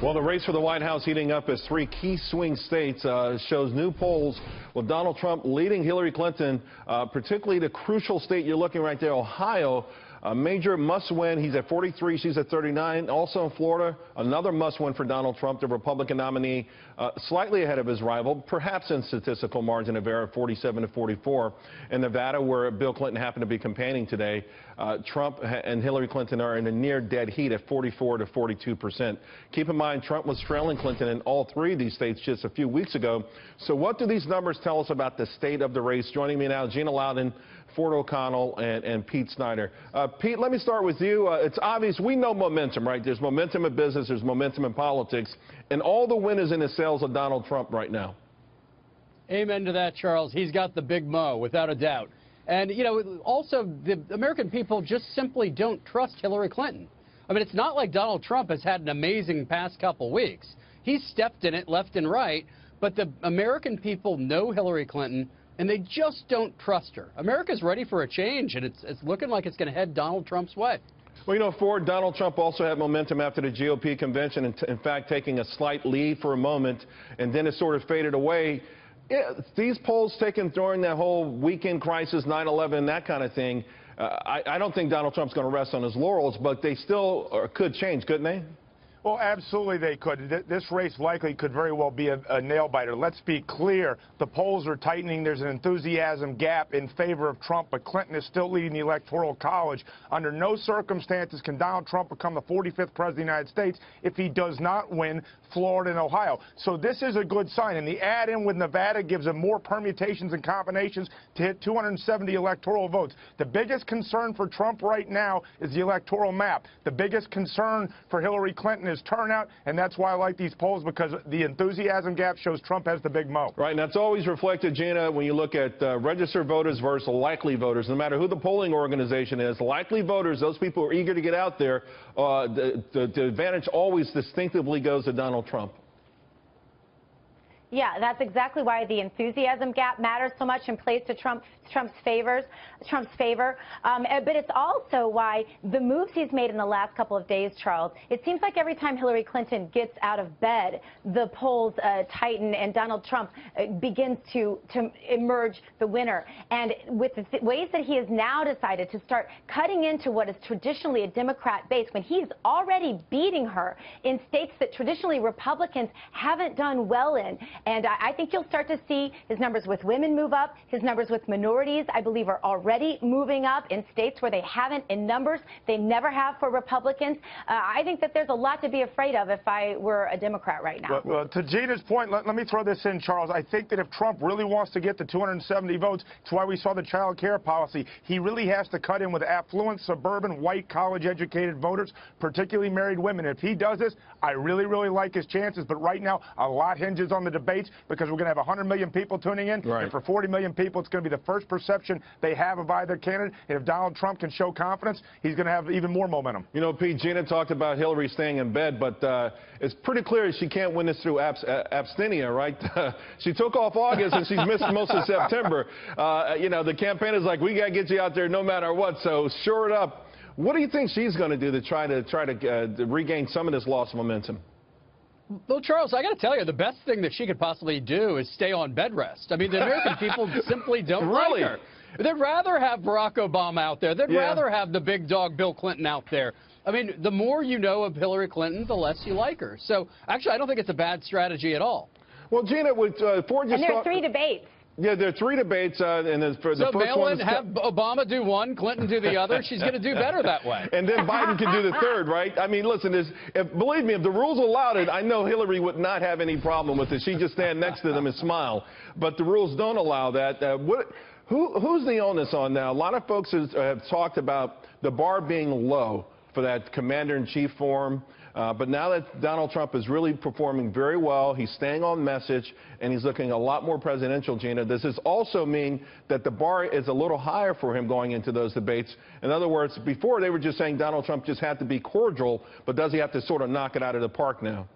Well, the race for the White House heating up as three key swing states shows new polls with Donald Trump leading Hillary Clinton, particularly the crucial state you're looking right there, Ohio. A major must-win. He's at 43, she's at 39. Also in Florida, another must-win for Donald Trump, the Republican nominee, slightly ahead of his rival, perhaps in statistical margin of error, 47 to 44. In Nevada, where Bill Clinton happened to be campaigning today, Trump and Hillary Clinton are in a near-dead heat at 44 to 42%. Keep in mind, Trump was trailing Clinton in all three of these states just a few weeks ago. So what do these numbers tell us about the state of the race? Joining me now, Gina Loudon, Ford O'Connell, and Pete Snyder. Pete, let me start with you. It's obvious, we know momentum, right? There's momentum in business, there's momentum in politics, and all the winners in the sales of Donald Trump right now. Amen to that, Charles. He's got the big mo, without a doubt. And, you know, also, the American people just simply don't trust Hillary Clinton. I mean, it's not like Donald Trump has had an amazing past couple weeks. He's stepped in it left and right, but the American people know Hillary Clinton, and they just don't trust her. America's ready for a change, and it's looking like it's going to head Donald Trump's way. Well, you know, Ford, Donald Trump also had momentum after the GOP convention, and in fact, taking a slight lead for a moment, and then it sort of faded away. Yeah, these polls taken during that whole weekend crisis, 9/11, that kind of thing, I don't think Donald Trump's going to rest on his laurels, but they still could change, couldn't they? Well, absolutely they could. This race likely could very well be a nail-biter. Let's be clear. The polls are tightening. There's an enthusiasm gap in favor of Trump, but Clinton is still leading the Electoral College. Under no circumstances can Donald Trump become the 45th president of the United States if he does not win Florida and Ohio. So this is a good sign. And the add-in with Nevada gives him more permutations and combinations to hit 270 electoral votes. The biggest concern for Trump right now is the electoral map. The biggest concern for Hillary Clinton is turnout, and that's why I like these polls, because the enthusiasm gap shows Trump has the big mo. Right, and that's always reflected, Gina, when you look at registered voters versus likely voters. No matter who the polling organization is, likely voters, those people who are eager to get out there, the advantage always distinctively goes to Donald Trump. Yeah, that's exactly why the enthusiasm gap matters so much and plays to Trump's favor. But it's also why the moves he's made in the last couple of days, Charles, it seems like every time Hillary Clinton gets out of bed, the polls tighten and Donald Trump begins to emerge the winner. And with the ways that he has now decided to start cutting into what is traditionally a Democrat base, when he's already beating her in states that traditionally Republicans haven't done well in. And I think you'll start to see his numbers with women move up. His numbers with minorities, I believe, are already moving up in states where they haven't in numbers. They never have for Republicans. I think that there's a lot to be afraid of if I were a Democrat right now. Well, to Gina's point, let me throw this in, Charles. I think that if Trump really wants to get to 270 votes, it's why we saw the child care policy. He really has to cut in with affluent, suburban, white, college-educated voters, particularly married women. If he does this, I really, really like his chances. But right now, a lot hinges on the debate, because we're going to have 100 million people tuning in. Right. And for 40 million people, it's going to be the first perception they have of either candidate. And if Donald Trump can show confidence, he's going to have even more momentum. You know, Pete, Gina talked about Hillary staying in bed, but it's pretty clear she can't win this through abstinence, right? She took off August, and she's missed most of September. You know, the campaign is like, we got to get you out there no matter what, so shore it up. What do you think she's going to do to try to regain some of this lost momentum? Well, Charles, I got to tell you, the best thing that she could possibly do is stay on bed rest. I mean, the American people simply don't like her. They'd rather have Barack Obama out there. They'd rather have the big dog Bill Clinton out there. I mean, the more you know of Hillary Clinton, the less you like her. So, actually, I don't think it's a bad strategy at all. Well, Gina, with Ford just... And there are three debates. Yeah, there are three debates, and for the first one, have Obama do one, Clinton do the other. She's going to do better that way. And then Biden can do the third, right? I mean, listen, believe me, if the rules allowed it, I know Hillary would not have any problem with it. She'd just stand next to them and smile. But the rules don't allow that. Who's the onus on now? A lot of folks have talked about the bar being low for that commander-in-chief forum. But now that Donald Trump is really performing very well, he's staying on message, and he's looking a lot more presidential, Gina. Does this also mean that the bar is a little higher for him going into those debates? In other words, before they were just saying Donald Trump just had to be cordial, but does he have to sort of knock it out of the park now?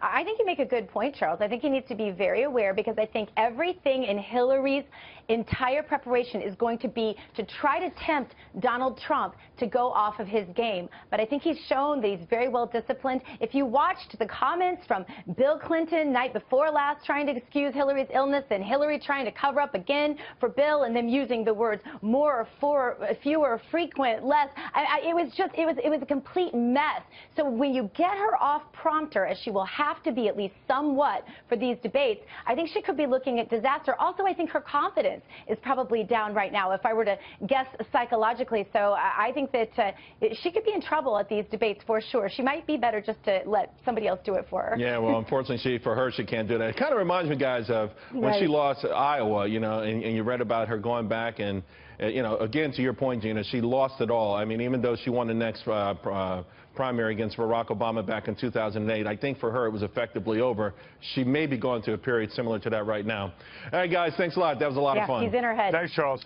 I think you make a good point, Charles. I think he needs to be very aware, because I think everything in Hillary's entire preparation is going to be to try to tempt Donald Trump to go off of his game. But I think he's shown that he's very well disciplined. If you watched the comments from Bill Clinton night before last trying to excuse Hillary's illness, and Hillary trying to cover up again for Bill, and them using the words more, for, fewer, frequent, less, it was a complete mess. So when you get her off prompter, as she will have to be at least somewhat for these debates, I think she could be looking at disaster. Also, I think her confidence is probably down right now, if I were to guess psychologically. So I think that she could be in trouble at these debates for sure. She might be better just to let somebody else do it for her. Yeah, well, unfortunately, for her, she can't do that. It kind of reminds me, guys, of when she lost Iowa, you know, and you read about her going back and, you know, again, to your point, Gina, she lost it all. I mean, even though she won the next primary against Barack Obama back in 2008, I think for her it was effectively over. She may be going through a period similar to that right now. All right, guys, thanks a lot. That was a lot of fun. He's in her head. Thanks, Charles.